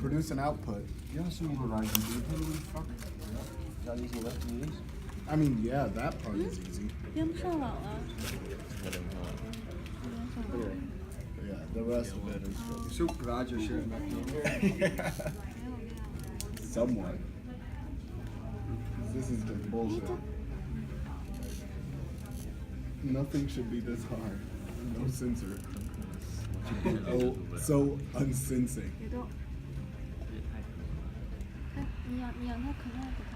produce an output. Yeah, so you realize you do it, fuck. Is that easy enough to use? I mean, yeah, that part is easy. 连不上网了。 Anyway, Yeah, the rest of it is I'm so glad you're sharing that thing here. somewhat. This is just bullshit. Nothing should be this hard. No censor. Oh, so unsensing. 别动。哎，你养它可能要给它